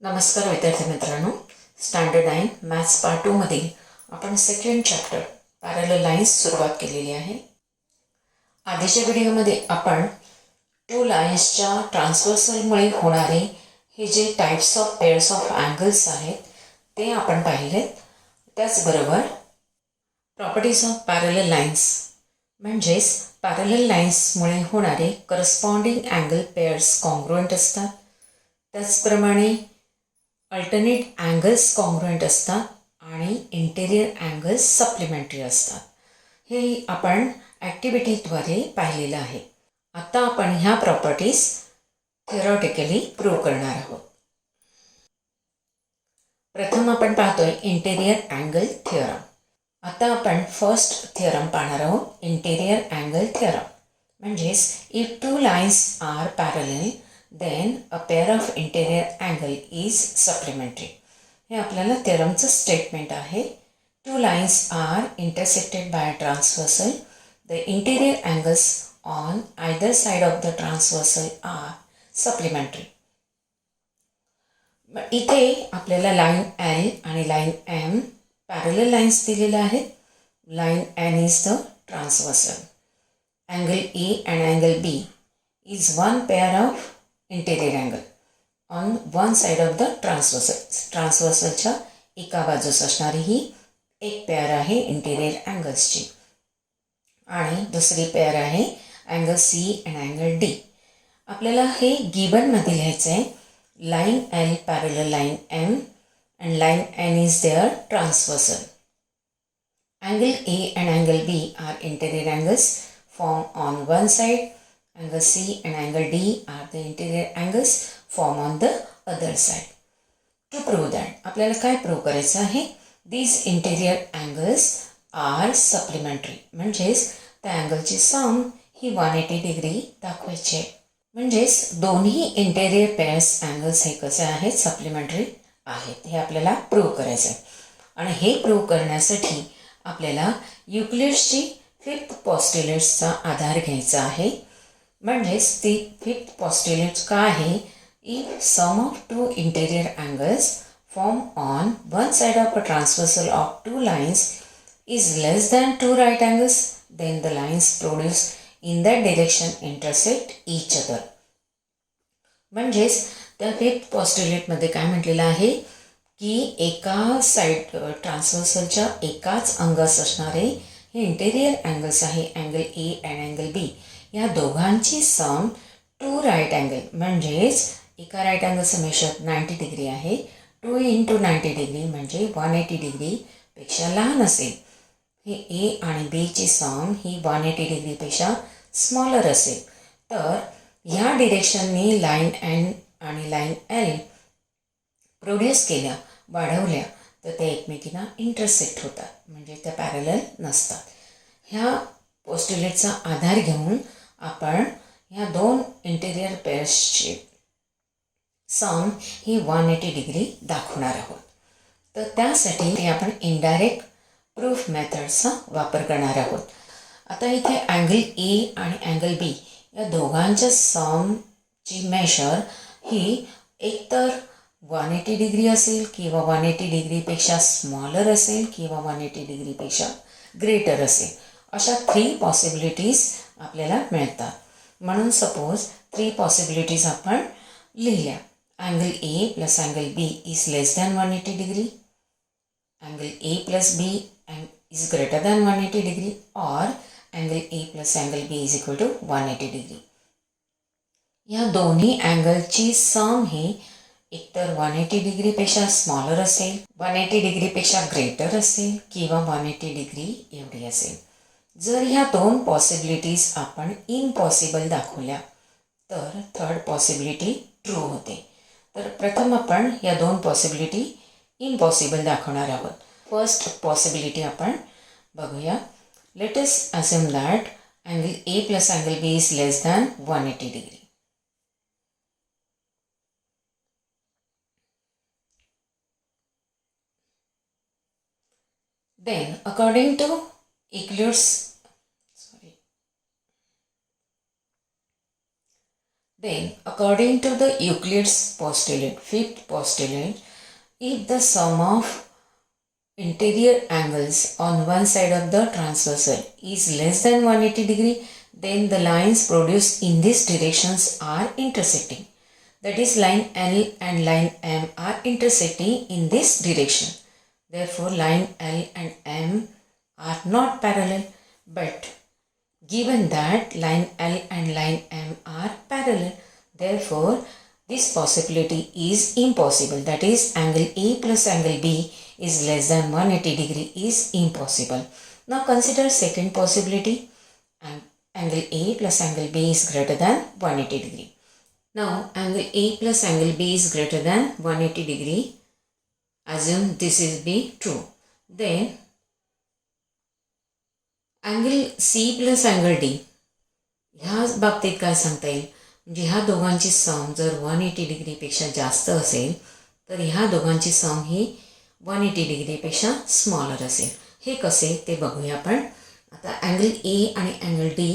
नमस्कार विद्यार्थी मित्रांनो, स्टँडर्ड 9 मॅथ्स पार्ट 2 मधील आपण सेकंड चॅप्टर पॅरलल लाईन्स सुरुवात केलेली आहे. आधीच्या व्हिडिओमध्ये आपण टू लाईन्सच्या ट्रान्सव्हर्सलमुळे होणारे हे जे types of pairs of angles आहेत ते आपण पाहिलेत. त्याचबरोबर प्रॉपर्टीज ऑफ पॅरलल लाईन्स म्हणजेच पॅरलल लाईन्समुळे होणारे करस्पॉन्डिंग अँगल पेअर्स कॉन्ग्रुएंट असतात. त्याचप्रमाणे अल्टरनेट अँगल्स कॉन्ग्रुएंट असतात आणि इंटेरियर अँगल्स सप्लिमेंटरी असतात. हे आपण ॲक्टिव्हिटीद्वारे पाहिलेलं आहे. आता आपण ह्या प्रॉपर्टीज थेरॉटिकली प्रूव्ह करणार आहोत. प्रथम आपण पाहतोय इंटेरियर अँगल थिअरम. आता आपण फर्स्ट थिअरम पाहणार आहोत, इंटेरियर अँगल थिअरम. म्हणजेच if two lines are parallel then a pair of interior angle is supplementary. हे आपल्याला थिअरमचं स्टेटमेंट आहे. Two lines are intersected by transversal. The interior angles on either side of the transversal are supplementary. इथे आपल्याला line L आणि line M parallel lines दिलेल्या आहेत. Line N is the transversal. Angle E and angle B is one pair of interior angle on one side of the transversal. ट्रान्सव्हर्सलच्या एका बाजूस असणारी ही एक पेअर आहे इंटेरियर अँगल्सची आणि दुसरी पेअर आहे angle C and angle D. आपल्याला हे गिवनमध्ये लिहायचं आहे. Line L parallel line M and line N is their transversal. Angle A and angle B are interior angles form on one side. Angle C and angle D are the interior angles form on the other side. To prove that आपल्याला काय prove करायचं आहे? These interior angles are supplementary. म्हणजेच त्या अँगलची सम ही 180 degree दाखवायची आहे. म्हणजेच दोन्ही इंटेरियर पेअर्स अँगल्स हे कसे आहेत? सप्लिमेंटरी आहेत. हे आपल्याला प्रूव्ह करायचं आहे. आणि हे प्रूव्ह करण्यासाठी आपल्याला युक्लिड्सची फिफ्थ पॉस्ट्युलेट्सचा आधार घ्यायचा आहे. म्हणजेच ती फिफ्थ पॉस्ट्युलेट काय आहे? If sum of two interior angles form on one side of a transversal of two lines is less than two right angles then the lines produce in that direction intersect each other. म्हणजेच त्या fifth पॉस्ट्युलेटमध्ये काय म्हटलेलं आहे की एका side ट्रान्सव्हर्सलच्या एकाच अंगास असणारे हे इंटेरियर अँगल्स आहे, angle A and angle B, या दोघांची सम टू राईट अँगल म्हणजेच एका राईट अँगलचं मेजर 90 डिग्री आहे. 2 × 90 डिग्री म्हणजे 180 डिग्रीपेक्षा लहान असेल. हे ए आणि बीची सम ही 180 डिग्रीपेक्षा स्मॉलर असेल तर ह्या डिरेक्शननी लाईन एन आणि लाईन एल प्रोड्यूस केल्या, वाढवल्या तर ते एकमेकींना इंटरसेक्ट होतात, म्हणजे त्या पॅरलल नसतात. ह्या पोस्ट्युलेटचा आधार घेऊन आपण ह्या दोन इंटेरियर पेअर्सची सम ही 180 डिग्री दाखवणार आहोत. तर त्यासाठी आपण इनडायरेक्ट प्रूफ मेथडचा वापर करणार आहोत. आता इथे अँगल ए आणि अँगल बी या दोघांच्या समची मेजर ही एकतर 180 डिग्री असेल किंवा 180 डिग्रीपेक्षा स्मॉलर असेल किंवा 180 डिग्रीपेक्षा ग्रेटर असेल. अशा 3 पॉसिबिलिटीज आपल्याला मिळतात. म्हणून सपोज 3 पॉसिबिलिटीज आपण लिहिल्या. Angle A plus angle B is less than 180 degree, angle A plus B is greater than 180 degree, और angle A plus angle B is equal to 180 degree. या दोन्ही अँगलची सम ही एकतर 180 डिग्रीपेक्षा स्मॉलर असेल, 180 डिग्रीपेक्षा ग्रेटर असेल किंवा 180 डिग्री एवढी असेल. जर ह्या 2 पॉसिबिलिटीज आपण इम्पॉसिबल दाखवल्या तर थर्ड पॉसिबिलिटी ट्रू होते. तर प्रथम आपण या 2 पॉसिबिलिटी इम्पॉसिबल दाखवणार आहोत. फर्स्ट पॉसिबिलिटी आपण बघूया. Let us assume that angle A plus angle B is less than 180 degree. Then, according to Euclid's Then, according to the Euclid's postulate, fifth postulate, if the sum of interior angles on one side of the transversal is less than 180 degree, then the lines produced in these directions are intersecting. That is, line L and line M are intersecting in this direction. Therefore, line L and M are not parallel. But given that line L and line M are parallel, therefore this possibility is impossible. That is, angle A plus angle B is less than 180 degree is impossible. Now consider second possibility. Angle A plus angle B is greater than 180 degree. Now angle A plus angle B is greater than 180 degree. Assume this is be true. Then angle C plus angle D, ह्या बाबतीत काय सांगता येईल, म्हणजे ह्या दोघांची सम जर 180 डिग्रीपेक्षा जास्त असेल तर ह्या दोघांची सम ही 180 डिग्रीपेक्षा स्मॉलर असेल. हे कसे ते बघूया आपण. आता अँगल ए आणि अँगल डी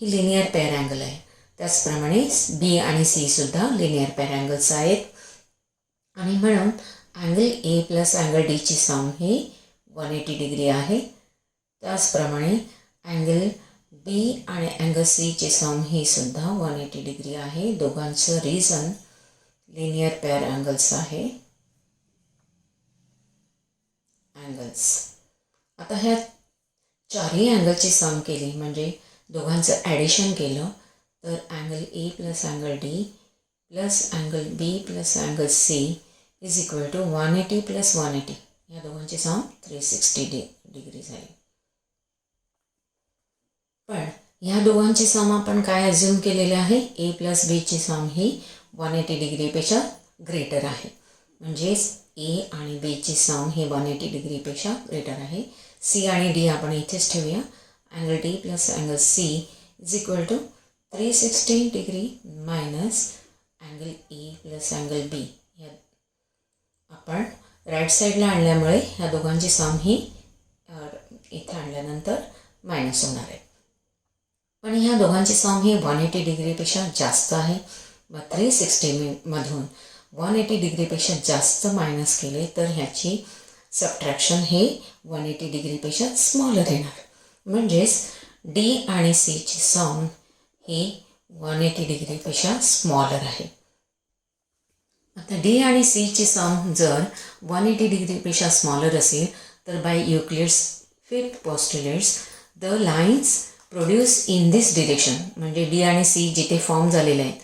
ही लिनियर पेअर अँगल आहे. त्याचप्रमाणे बी आणि सी सुद्धा लिनियर पेअर अँगल्स आहेत. आणि म्हणून अँगल ए प्लस अँगल डीची सम ही 180 डिग्री आहे. त्याचप्रमाणे अँगल बी आणि अँगल सीची सम ही सुद्धा 180 डिग्री आहे. दोघांचं रिझन लिनियर पेअर अँगल्स आहे. अँगल्स आता ह्या चारही अँगलची सम केली म्हणजे दोघांचं ॲडिशन केलं तर angle A plus angle D plus angle B plus angle C is equal to 180 plus 180. या दोघांची सम 360 डिग्री झाली. पण ह्या दोघांची सम आपण काय अज्युम केलेले आहे, ए प्लस बीची सम ही 180 डिग्रीपेक्षा ग्रेटर आहे. म्हणजेच ए आणि बीची सम ही 180 डिग्रीपेक्षा ग्रेटर आहे. सी आणि डी आपण इथेच ठेवूया. Angle D plus angle C is equal to 360 degree minus angle A plus angle B. या आपण राईट साईडला आणल्यामुळे ह्या दोघांची सम ही इथे आणल्यानंतर मायनस होणार आहे. पण ह्या दोघांची सम ही 180 डिग्रीपेक्षा जास्त आहे. मग 360 मधून 180 डिग्रीपेक्षा जास्त मायनस केले तर ह्याची सबट्रॅक्शन हे 180 डिग्रीपेक्षा स्मॉलर येणार. म्हणजेच डी आणि सीची सम ही 180 डिग्रीपेक्षा स्मॉलर आहे. आता डी आणि सीची सम जर 180 डिग्रीपेक्षा स्मॉलर असेल तर by Euclid's fifth postulates the lines produce in this direction, म्हणजे डी आणि सी जिथे फॉर्म झालेले आहेत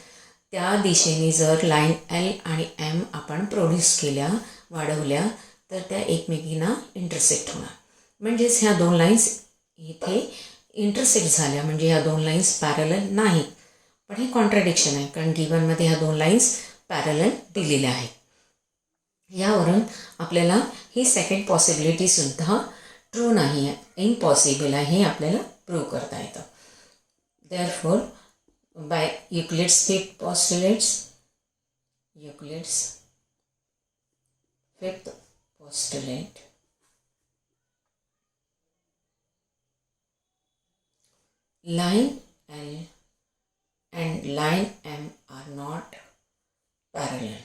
त्या दिशेने जर लाईन एल आणि एम आपण प्रोड्यूस केल्या, वाढवल्या तर त्या एकमेकींना इंटरसेक्ट होणार. म्हणजेच ह्या दोन लाईन्स इथे इंटरसेक्ट झाल्या म्हणजे ह्या दोन लाईन्स पॅरलल नाहीत. पण हे कॉन्ट्राडिक्शन आहे कारण गिवनमध्ये ह्या दोन लाईन्स पॅरलल दिलेल्या आहेत. यावरून आपल्याला ही सेकंड पॉसिबिलिटीसुद्धा ट्रू नाही आहे, इम्पॉसिबल आहे हे आपल्याला प्रूव्ह करता येतं. Therefore by Euclid's fifth postulates, Euclid's fifth postulate, line L and line M are not parallel,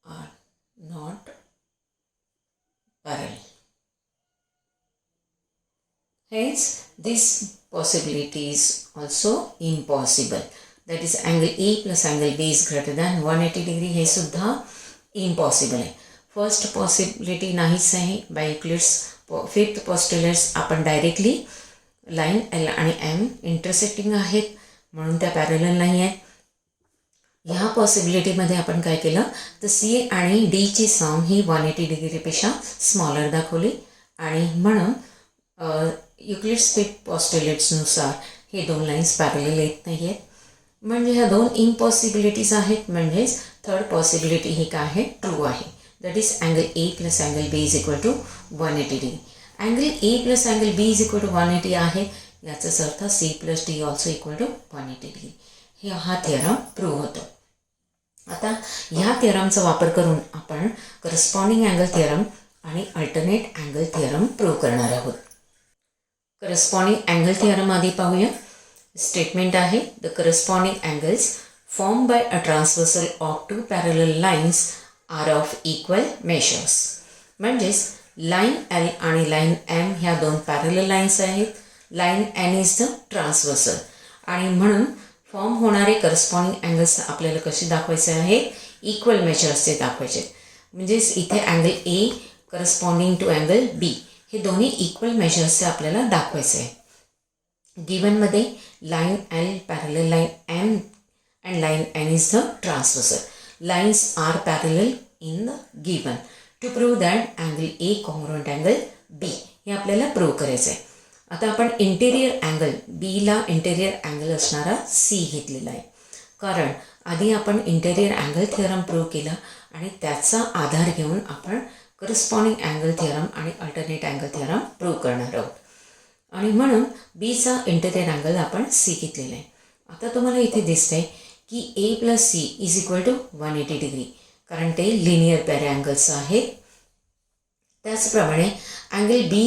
are not parallel. Hence this possibility is also impossible. That is, angle A plus angle B is greater than 180 degree. हे सुद्धा impossible आहे. First possibility नाहीच आहे. Bye Euclid's fifth पोस्ट्युलेट्स आपण directly line L आणि M intersecting आहेत म्हणून त्या पॅरलल नाही आहेत. ह्या पॉसिबिलिटीमध्ये आपण काय केलं तर सी आणि डीची सम ही 180 डिग्रीपेक्षा स्मॉलर दाखवली आणि म्हणून युक्लिड्स फिफ्थ पोस्ट्युलेट्सनुसार हे दोन लाईन्स पॅरलल येत नाही आहेत. म्हणजे ह्या दोन इम्पॉसिबिलिटीज आहेत. म्हणजेच थर्ड पॉसिबिलिटी ही काय आहे, ट्रू आहे. That is angle A plus angle B is equal to 180 degree. Angle A plus angle B is equal to 180 आहे. याचाच अर्थ C plus D also equal to 180 degree. हा थिअरम प्रूव्ह होतो. आता ह्या थिअरमचा वापर करून आपण करस्पॉन्डिंग अँगल थिअरम आणि अल्टरनेट अँगल थिअरम प्रूव्ह करणार आहोत. करस्पॉन्डिंग अँगल थिअरम आधी पाहूया. स्टेटमेंट आहे the corresponding angles form by a transversal of two parallel lines are of equal measures. म्हणजेच लाईन एल आणि लाईन एम ह्या दोन पॅरलल लाईन्स आहेत. Line N is the transversal आणि म्हणून फॉर्म होणारे करस्पॉन्डिंग अँगल्स आपल्याला कसे दाखवायचे आहे, इक्वल मेजर्सचे दाखवायचे. म्हणजेच इथे angle A corresponding to angle B हे दोन्ही इक्वल मेजर्सचे आपल्याला दाखवायचे आहे. गिवनमध्ये line L parallel line M and line N is the transversal. Lines are parallel in the given. To prove that angle A congruent angle B हे आपल्याला प्रूव्ह करायचं आहे. आता आपण इंटेरियर अँगल बीला इंटेरियर अँगल असणारा सी घेतलेला आहे, कारण आधी आपण इंटेरियर अँगल थिअरम प्रूव्ह केला आणि त्याचा आधार घेऊन आपण करस्पॉन्डिंग अँगल थिअरम आणि अल्टरनेट अँगल थिअरम प्रूव्ह करणार आहोत. आणि म्हणून बीचा इंटेरियर अँगल आपण सी घेतलेला आहे. आता तुम्हाला इथे दिसतंय की A plus C is equal to 180 degree, कारण ते लिनियर पेअर अँगल्स आहेत. त्याचप्रमाणे angle B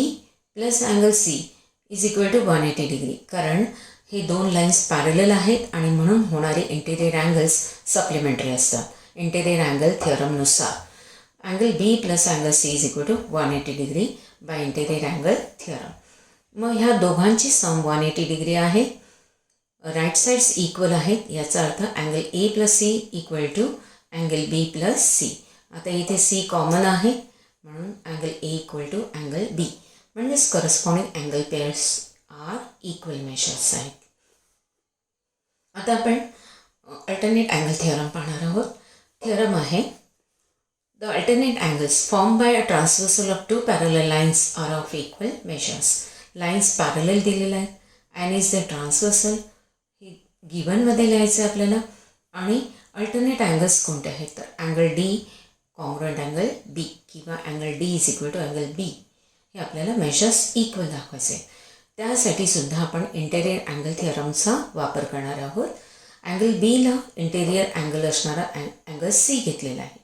plus angle C is equal to 180 degree, कारण हे दोन लाईन्स पॅरलल आहेत आणि म्हणून होणारे इंटेरियर अँगल्स सप्लिमेंटरी असतात इंटेरियर अँगल थिअरमनुसार. Angle B plus angle C is equal to 180 degree by interior angle theorem. मग ह्या दोघांची सम 180 डिग्री आहे. राईट साईड्स इक्वल आहेत, याचा अर्थ angle A plus C equal to angle B plus C. आता इथे सी कॉमन आहे म्हणून angle A equal to angle B, म्हणजेच corresponding angle pairs are equal measures आहेत. आता आपण अल्टरनेट अँगल थिअरम पाहणार आहोत. थिअरम आहे the alternate angles form by a transversal of two parallel lines are of equal measures. Lines parallel दिलेल्या आहेत, and is the transversal हे गिवनमध्ये लिहायचं आहे आपल्याला. आणि अल्टरनेट अँगल्स कोणते आहेत, तर angle D congruent angle B किंवा angle D is equal to angle B हे आपल्याला मेजर्स इक्वल दाखवायचे. त्यासाठी सुद्धा आपण इंटेरियर अँगल थिअरमचा वापर करणार आहोत. अँगल बीला इंटेरियर अँगल असणारा अँगल सी घेतलेला आहे.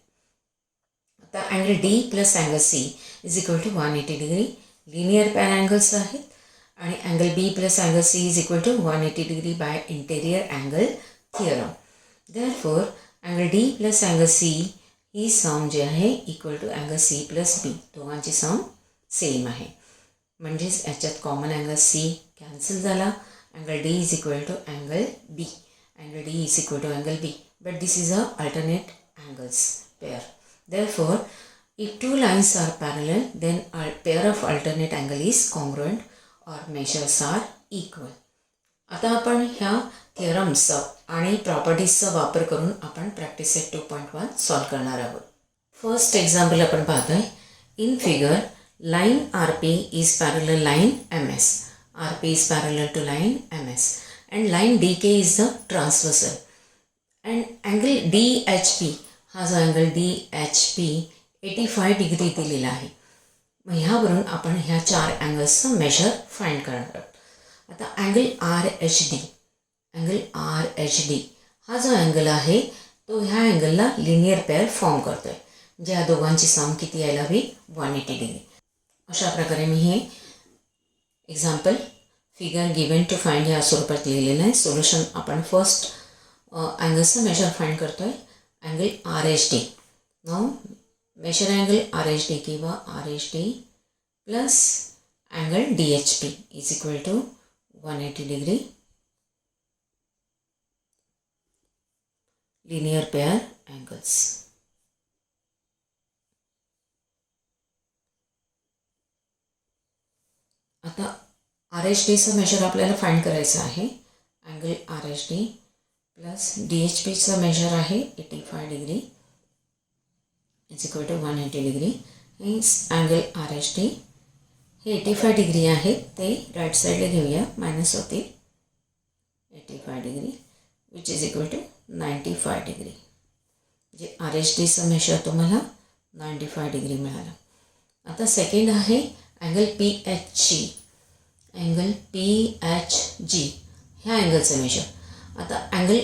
आता angle D plus angle C is equal to 180 degree linear pair angles आहेत आणि angle B plus angle C is equal to 180 degree by interior angle theorem. Therefore angle D plus angle C ही sum जे आहे equal to angle C plus B, दोघांची sum same आहे. म्हणजेच याच्यात common angle C cancel झाला. Angle D is equal to angle B, angle D is equal to angle B, but this is a alternate angles pair. Therefore, if two lines are parallel, then a pair of alternate angle is congruent or measures are equal. आता आपण ह्या थिअरम्सचा आणि प्रॉपर्टीजचा वापर करून आपण practice set 2.1 solve करणार आहोत. First example आपण पाहतोय. In figure line R P is parallel line M S. R P is parallel to line M S and line D K is the transversal and angle D H P हा जो angle D H P 85 degree दिलेला आहे. मग ह्यावरून आपण ह्या चार अँगल्सचं measure find करणार आहोत. आता अँगल आर एच डी हा जो अँगल आहे तो ह्या अँगलला लिनियर पेअर फॉर्म करतो आहे, म्हणजे या दोघांची सम किती यायला हवी 180 डिग्री. अशा प्रकारे मी हे example figure given to find या स्वरूपात लिहिलेलं आहे. सोल्युशन आपण फर्स्ट अँगल्सचं मेजर फाइंड करतो आहे. Angle R H D. Now measure angle R H D किंवा R H D plus angle D H P is equal to 180 degree linear pair angles. आता R H डीचं measure आपल्याला find करायचं आहे. Angle R H D plus D H पीचं measure आहे 85 degree is equal to 180 degree. Angle R H D हे 85 degree आहे, ते राईट साईडला घेऊया, मायनस होतील 85 degree which is equal to 95 degree. जे आर एच डीचं मेजर तुम्हाला 95 डिग्री मिळालं. आता सेकंड आहे angle P H G. Angle P H G ह्या अँगलचं मेजर. आता अँगल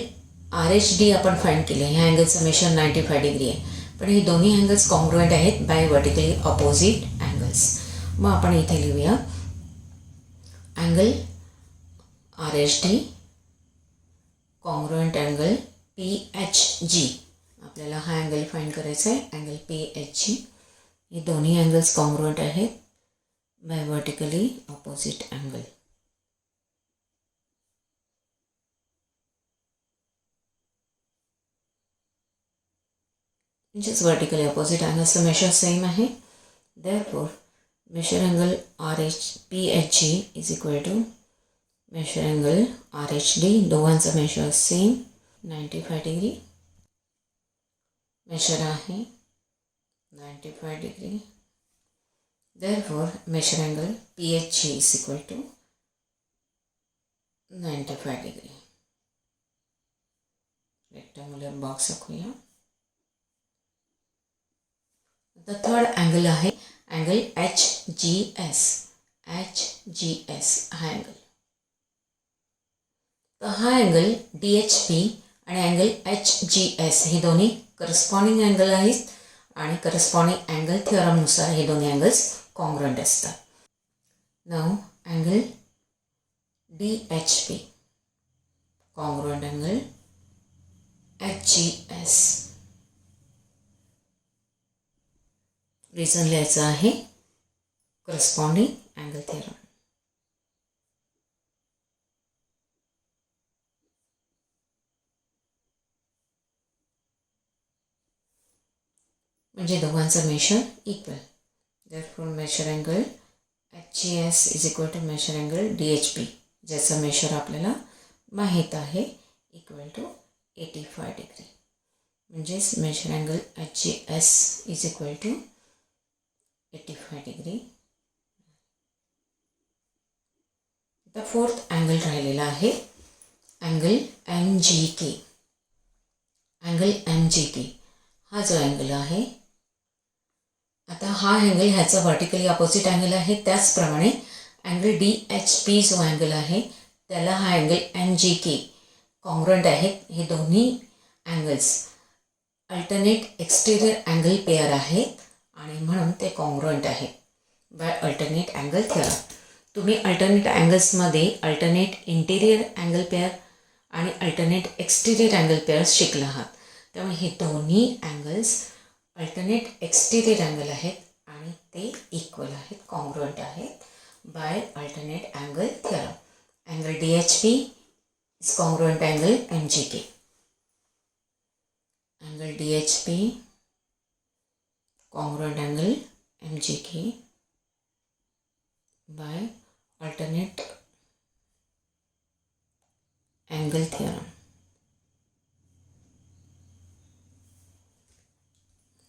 आर एच डी आपण फाइंड केलं. ह्या अँगलचं मेजर 95 डिग्री आहे, पण हे दोन्ही अँगल्स कॉन्ग्रुएंट आहेत बाय वर्टिकली ऑपोजिट अँगल्स. मग आपण इथे लिहूया angle R H D congruent angle PHG. आपल्याला हा अँगल फाइंड करायचा आहे, अँगल PHG. हे दोन्ही अँगल्स कॉन्ग्रुएंट आहेत बाय वर्टिकली ऑपोजिट अँगल. म्हणजेच वर्टिकली ऑपोजिट अँगल्सचं मेशर सेम आहे. Therefore measure angle PHG is equal to measure angle RHD. दोघांचा मेशर सेम 95 डिग्री मेशर आहे, 95 degree. Therefore measure angle PHG is equal to 95 degree. Rectangular box दाखवूया. आता third angle आहे angle HGS. हा angle. तर हा angle DHP आणि angle HGS हे दोन्ही करस्पॉन्डिंग अँगल आहेत आणि करस्पॉन्डिंग अँगल थिअरमनुसार हे दोन्ही अँगल्स कॉन्ग्रुएंट असतात. Now angle DHP congruent angle HGS. Reason लिहायचं आहे करस्पॉन्डिंग अँगल थिअरम. म्हणजे दोघांचं measure equal. Therefore measure angle HGS is equal to measure angle DHP, ज्याचं मेशर आपल्याला माहीत आहे, इक्वल टू 85 डिग्री. म्हणजेच measure angle HGS is equal to 85 degree. आता फोर्थ अँगल राहिलेला आहे अँगल MGK. अँगल MGK हा जो अँगल आहे, आता हा अँगल ह्याचा वर्टिकली अपोजिट अँगल आहे. त्याचप्रमाणे अँगल DHP जो अँगल आहे त्याला हा अँगल MGK कॉन्ग्रुएंट आहेत. हे दोन्ही angles alternate exterior angle pair आहेत आणि म्हणून ते कॉन्ग्रुएंट आहेत बाय अल्टरनेट अँगल थिअरम. तुम्ही अल्टरनेट अँगल्समध्ये अल्टरनेट इंटेरियर अँगल पेअर आणि अल्टरनेट एक्सटेरियर अँगल पेअर शिकला आहात. त्यामुळे हे दोन्ही अँगल्स अल्टरनेट एक्सटेरियर अँगल आहेत आणि ते इक्वल आहेत, कॉन्ग्रुएंट आहेत by alternate angle theorem. Angle DHP is congruent angle MGK. Angle DHP congruent angle MGK by alternate angle theorem.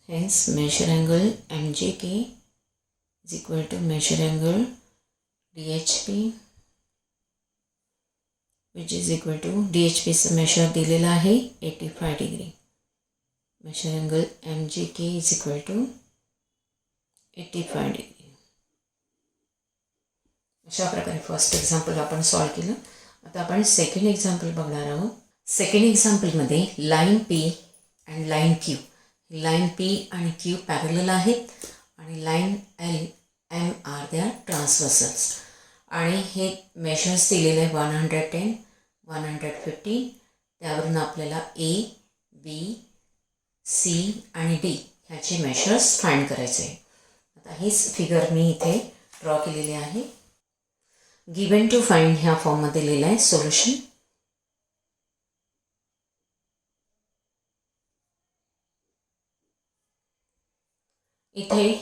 Hence measure angle MGK is equal to measure angle DHP, which is equal to DHP चा measure दिलेला आहे 85 degree. measure angle MGK is equal to 85 degree. अशा प्रकारे first example आपण solve केलं. आता आपण second example बघणार आहोत. सेकंड एक्झाम्पलमध्ये line P and line Q, line P आणि Q पॅरलल आहेत आणि line L M are they are transversals आणि हे मेजर्स दिलेले आहे 110, 150. त्यावरून आपल्याला A, B, C आणि D ह्याचे मेजर्स फाइंड करायचे आहे. आता हीच फिगर मी इथे ड्रॉ केलेली आहे. गिवन टू फाइंड ह्या फॉर्ममध्ये लिहिलं आहे सोल्युशन. इथे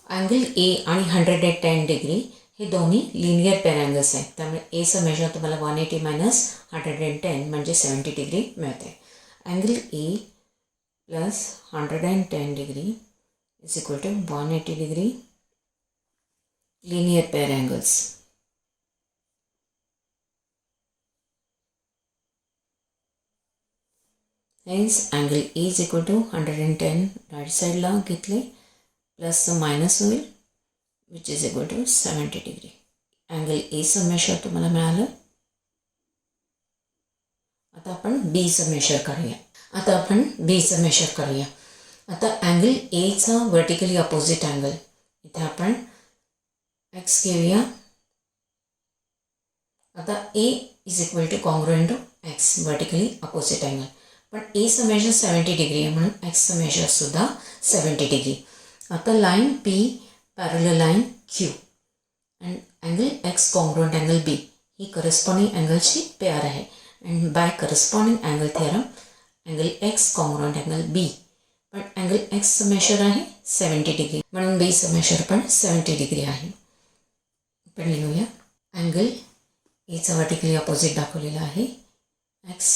अँगल A आणि 110 डिग्री हे दोन्ही लिनियर पेअर अँगल्स आहेत. त्यामुळे Aचं मेजर तुम्हाला 180 मायनस 110 म्हणजे 70 डिग्री मिळते. Angle A plus 110 degree is equal to 180 degree linear pair angles. Hence angle A is equal to 110 right साईडला घेतले प्लसचं मायनस होईल which is equal to 70 degree. Angle एचं मेजर तुम्हाला मिळालं. आता आपण बीचं मेजर करूया. आता अँगल एचा वर्टिकली अपोजिट अँगल इथे आपण एक्स घेऊया आता A is equal to congruent to X, vertically opposite angle. पण एचं मेजर 70 डिग्री आहे म्हणून एक्सचं मेजरसुद्धा 70 डिग्री. आता line P parallel line Q and angle X congruent angle B ही करस्पॉन्डिंग अँगलची पेअर आहे. And by corresponding angle theorem angle X congruent angle B, पण अँगल एक्सचं मेजर आहे 70 डिग्री म्हणून बीचं मेजर पण 70 डिग्री आहे. पण लिहूया अँगल एचा वर्टिकली अपोजिट दाखवलेला आहे x,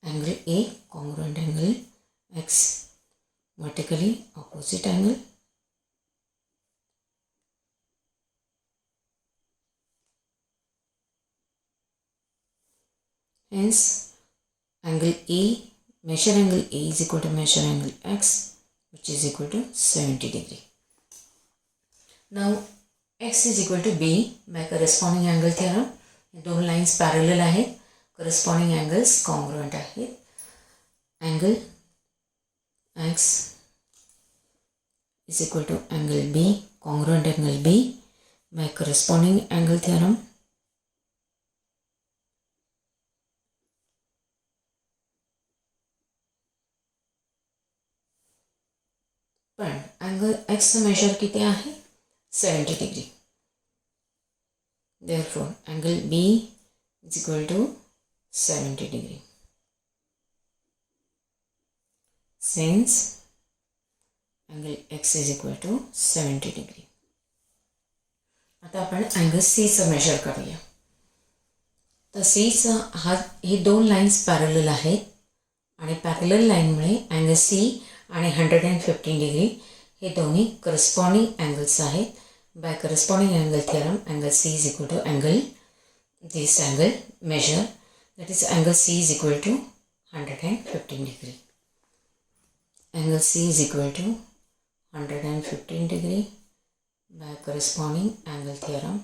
angle A congruent angle x, vertically opposite angle hence angle A, measure angle A is equal to measure angle X, which is equal to 70 degree. Now X is equal to B by corresponding angle theorem. दोन lines parallel आहेत, corresponding angles congruent आहेत. Angle X is equal to angle B, congruent angle B by corresponding angle theorem. पण angle एक्सचं major किती आहे 70 degree. therefore angle B is equal to 70 degree. Since angle X is equal to 70 degree. आता आपण angle सीचं major करूया. तर सीचा हे दोन लाईन्स पॅरलल आहेत आणि पॅरलल लाईनमुळे अँगल सी आणि 115 डिग्री हे दोन्ही करस्पॉन्डिंग अँगल्स आहेत. By corresponding angle theorem angle C is equal to angle this angle measure, that is angle C is equal to 115 degree. Angle C is equal to 115 degree by corresponding angle theorem.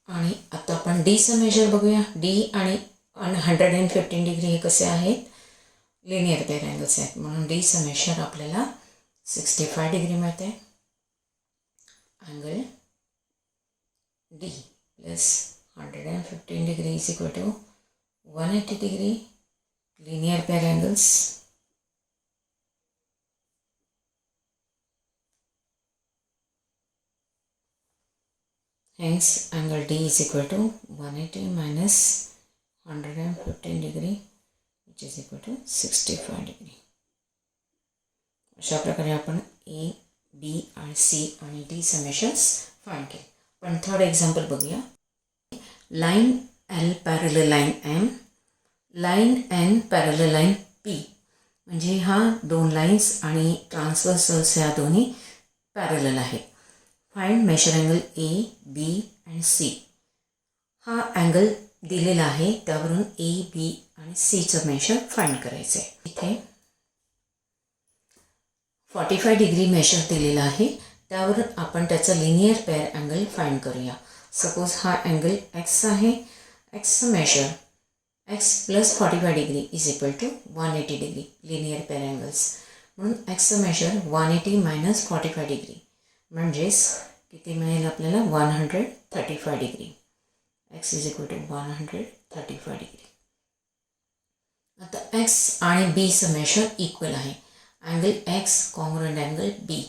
आणि आता आपण डीचं major बघूया. D आणि 115 degree हे कसे आहेत, linear pair angles आहेत म्हणून डीचं मेजर आपल्याला 65 डिग्री मिळते. Angle D plus 115 degree is equal to 180 degree, linear pair angles. Hence angle D is equal to 180 minus 115 degree, which is equal to 65 degree. अशा प्रकारे आपण A, B आणि C आणि D चे मेजर्स फाइंड केले. पण third example बघूया. Line L parallel line M, line N parallel line P, म्हणजे हा दोन लाईन्स आणि ट्रान्सव्हर्सल्स ह्या दोन्ही पॅरलल आहेत. Find measure angle A, B and C. हा अँगल दिलेला आहे त्यावरून ए, बी आणि सीचं मेजर फाइंड करायचं आहे. इथे 45 डिग्री मेजर दिलेला आहे, त्यावरून आपण त्याचा लिनियर पेअर अँगल फाइंड करूया. सपोज हा अँगल एक्स आहे, एक्सचं measure X plus 45 degree is equal to 180 degree, linear pair angles म्हणून एक्सचं मेजर 180 मायनस 45 डिग्री म्हणजेच किती मिळेल आपल्याला 135 degree. X is equal to 135 degree. आता एक्स आणि बीचं मेजर इक्वल आहे. Angle X congruent angle B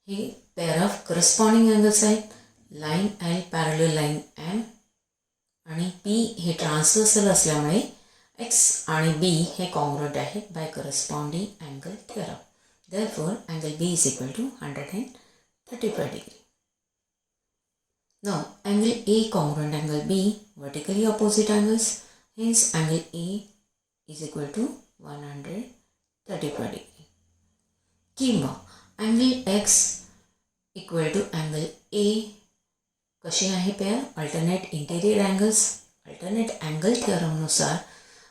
हे पेअर ऑफ करस्पॉन्डिंग अँगल्स आहेत. Line L parallel line M आणि पी हे ट्रान्सव्हर्सल असल्यामुळे एक्स आणि बी हे कॉन्ग्रुएंट आहेत by corresponding angle theorem. Therefore angle B is equal to 135 degree. Now angle A congruent angle B, vertically opposite angles, hence angle A is equal to 135 degree. किंवा angle X equal to angle A कशी आहे pair, alternate interior angles, alternate angle थिअरमनुसार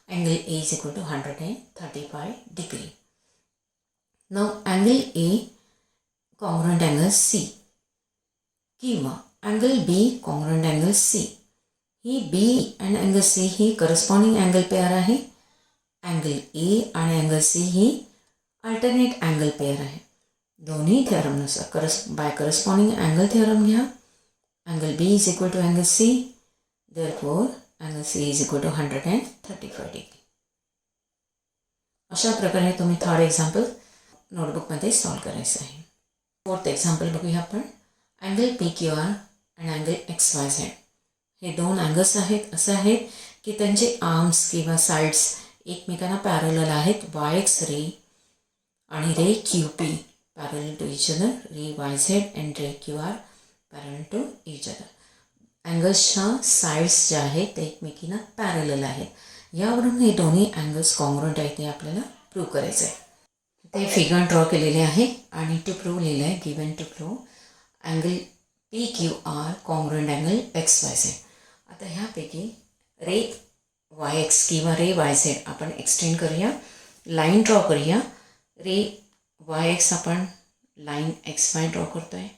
angle A is equal to 135 degree. Now angle A congruent angle C किंवा angle B congruent angle C. ही B and angle C ही corresponding angle pair आहे angle A आणि angle C ही alternate angle pair आहे. दोन्ही थिअरमनुसार by corresponding angle theorem घ्या. Angle B is equal to angle C, therefore angle C is equal to 135 degree. अशा प्रकारे तुम्ही थर्ड एक्झाम्पल नोटबुकमध्ये सॉल्व करायचं आहे. फोर्थ एक्झाम्पल बघूया आपण. अँगल पी क्यू आर आणि अँगल एक्स वाय झेड हे दोन अँगल्स आहेत. असे आहेत की त्यांचे आर्म्स किंवा साईड्स एकमेकांना पॅरलल आहेत. वाय एक्स रे आणि ray Q P parallel to each other, ray Y Z and ray Q R parallel to each other. अँगल्सच्या साईड्स ज्या आहेत ते एकमेकींना पॅरलल आहेत. यावरून हे दोन्ही अँगल्स कॉन्ग्रुएंट आहेत ते आपल्याला प्रूव्ह करायचं आहे. ते फिगर ड्रॉ केलेले आहे आणि टू प्रूव्ह लिहिलं आहे given to prove angle P Q R congruent angle X Y Z. आता ह्यापैकी रे वाय एक्स किंवा रे वाय झेड आपण एक्सटेंड करूया, लाईन ड्रॉ करूया. रे वाय एक्स आपण लाईन एक्स वाय ड्रॉ करतो आहे,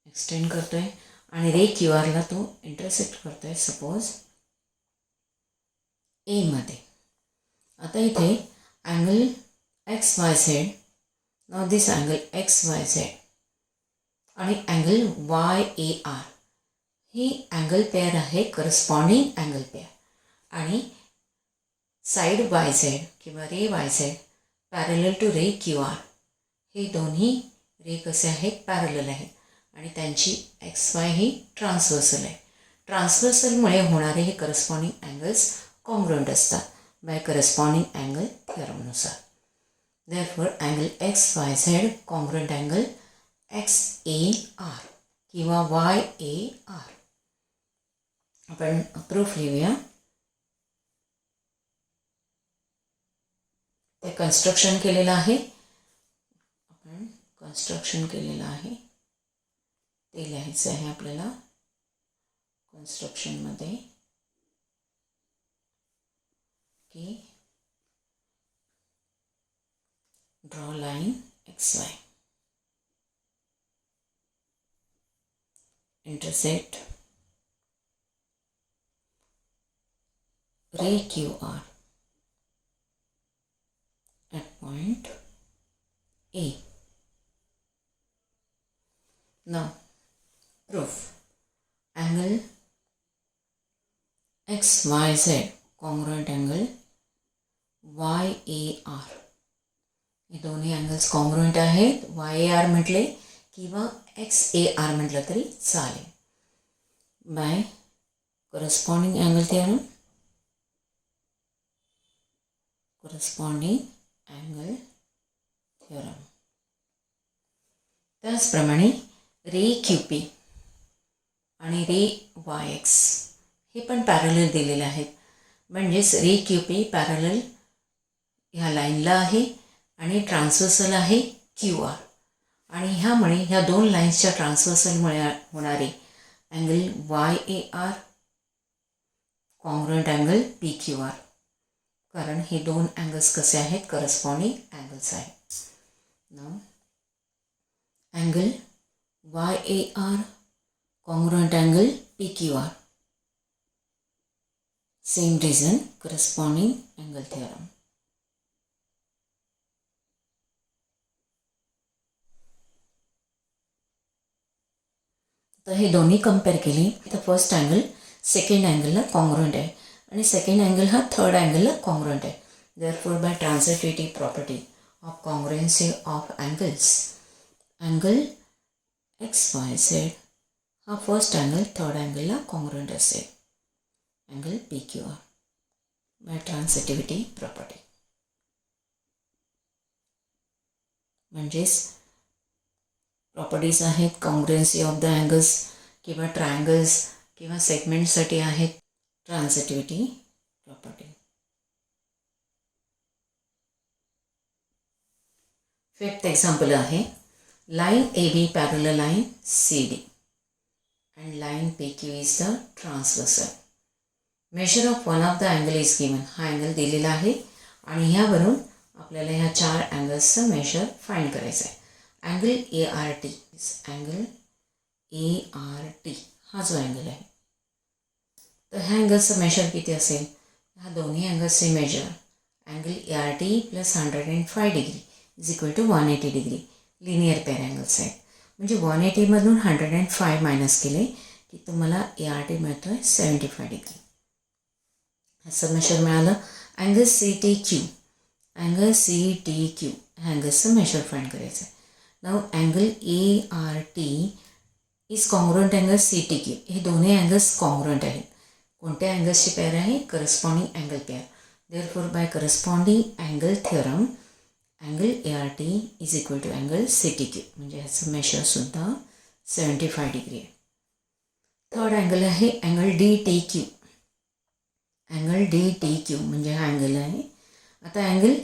एक्सटेंड करतो आहे आणि रे क्यू आरला तो इंटरसेक्ट करतो आहे सपोज एमध्ये. आता इथे angle X Y Z, now this angle X Y Z आणि अँगल वाय ए आर ही अँगल पेअर आहे, करस्पॉन्डिंग अँगल पेअर. आणि साईड वाय झेड किंवा ray Y Z parallel to ray Q R हे दोन्ही रे कसे आहेत, पॅरलल आहेत आणि त्यांची एक्स वाय ही ट्रान्सव्हर्सल आहे. ट्रान्सव्हर्सलमुळे होणारे हे करस्पॉन्डिंग अँगल्स कॉन्ग्रुएंट असतात बाय करस्पॉन्डिंग अँगल थिअरमनुसार. Therefore angle X Y Z congruent angle X A R किंवा वाय ए आर. आपण प्रूफ लिहूया. ते कन्स्ट्रक्शन केलेलं आहे, आपण कन्स्ट्रक्शन केलेलं आहे ते लिहायचं आहे आपल्याला. कन्स्ट्रक्शनमध्ये की draw line X Y, intersect ray QR at point A. Now proof angle XYZ congruent angle YAR. हे दोन्ही अँगल्स कॉन्ग्रुएंट आहेत. YAR म्हटले किंवा XAR म्हटलं तरी चालेल. By corresponding angle theorem, corresponding angle theorem. त्याचप्रमाणे रे क्यू पी आणि रे वाय एक्स हे पण पॅरलल दिलेले आहेत. म्हणजेच रे क्यू पी पॅरलल ह्या लाईनला आहे आणि ट्रान्सव्हर्सल आहे क्यू आर. आणि ह्यामुळे ह्या दोन लाईन्सच्या ट्रान्सव्हर्सलमुळे होणारे angle Y A R congruent angle P Q R, कारण हे दोन अँगल्स कसे आहेत, करस्पॉन्डिंग अँगल्स आहेत. Now angle Y A R congruent angle P Q R, same reason, corresponding angle theorem. तर हे दोन्ही कंपेअर केले तर फर्स्ट अँगल सेकंड अँगलला कॉन्ग्रुएंट आहे आणि सेकंड अँगल हा थर्ड अँगलला कॉन्ग्रुएंट आहे. Therefore by transitivity property of congruency of angles, angle X Y Z हा फर्स्ट अँगल थर्ड अँगलला कॉन्ग्रुएंट असेल, angle P Q R by transitivity property. म्हणजेच प्रॉपर्टीज आहेत कॉन्ग्रुएन्सी ऑफ द अँगल्स किंवा triangles किंवा सेगमेंटसाठी आहेत ट्रान्सिटिव्हिटी प्रॉपर्टी. फिफ्थ एक्झाम्पल आहे line A B parallel line C D and line P Q is the transversal. Measure of one of the angle is given. हा angle दिलेला आहे आणि ह्यावरून आपल्याला ह्या चार अँगल्सचं मेजर फाइंड करायचं आहे. Angle A R T, angle A R T हा जो अँगल आहे तर ह्या अँगलचं मेजर किती असेल, ह्या दोन्ही अँगल्सचे measure angle ART plus 105 degree is equal to 180 degree linear pair angles आहेत. म्हणजे 180मधून 105 मायनस केले की तुम्हाला ART मिळतो आहे 75 डिग्री. असं मेजर मिळालं. अँगल CTQ ह्या अँगल्सचं मेजर फाइंड करायचं आहे. नाव angle ART is congruent angle CTQ. हे दोन्ही अँगल्स कॉन्ग्रुएंट आहेत. कोणत्या अँगल्सची पेअर आहे? Corresponding angle pair. Therefore by corresponding angle theorem angle ART is equal to angle CTQ. म्हणजे ह्याचं मेजरसुद्धा 75 डिग्री आहे. थर्ड अँगल आहे अँगल DTQ. अँगल DTQ म्हणजे हा अँगल आहे. आता angle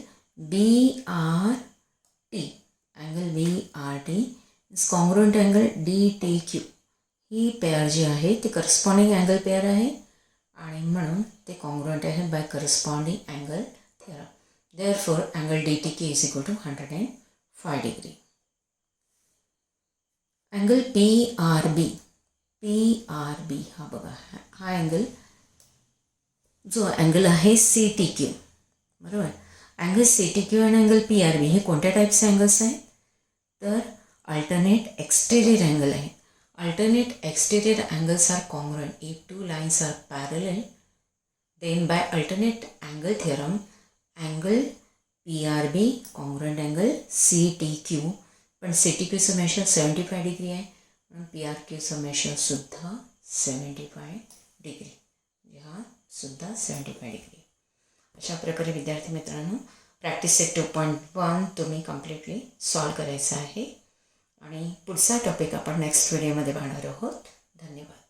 BRT is congruent angle DTQ. ही पेअर जी आहे ती करस्पॉन्डिंग अँगल पेअर आहे आणि म्हणून ते कॉन्ग्रुएंट आहे by corresponding angle theorem. Therefore angle DTQ is equal to 105 degree. Angle PRB हा बघा हा अँगल जो अँगल आहे CTQ बरोबर. अँगल CTQ आणि अँगल PRB हे कोणत्या टाईपचे अँगल्स आहेत? तर अल्टरनेट एक्सटेरियर अँगल आहे. Alternate exterior angles are congruent if two lines are parallel. Then by alternate angle theorem angle PRB congruent angle CTQ. पण CTQचं मेजर 75 डिग्री आहे म्हणून PRQचं मेजरसुद्धा 75 डिग्री. हा सुद्धा 75 डिग्री. अशा प्रकारे विद्यार्थी मित्रांनो प्रॅक्टिस सेट 2.1 तुम्ही कम्प्लिटली सॉल्व करायचं आहे आणि पुढचा टॉपिक आपण नेक्स्ट व्हिडिओमध्ये पाहणार आहोत. धन्यवाद.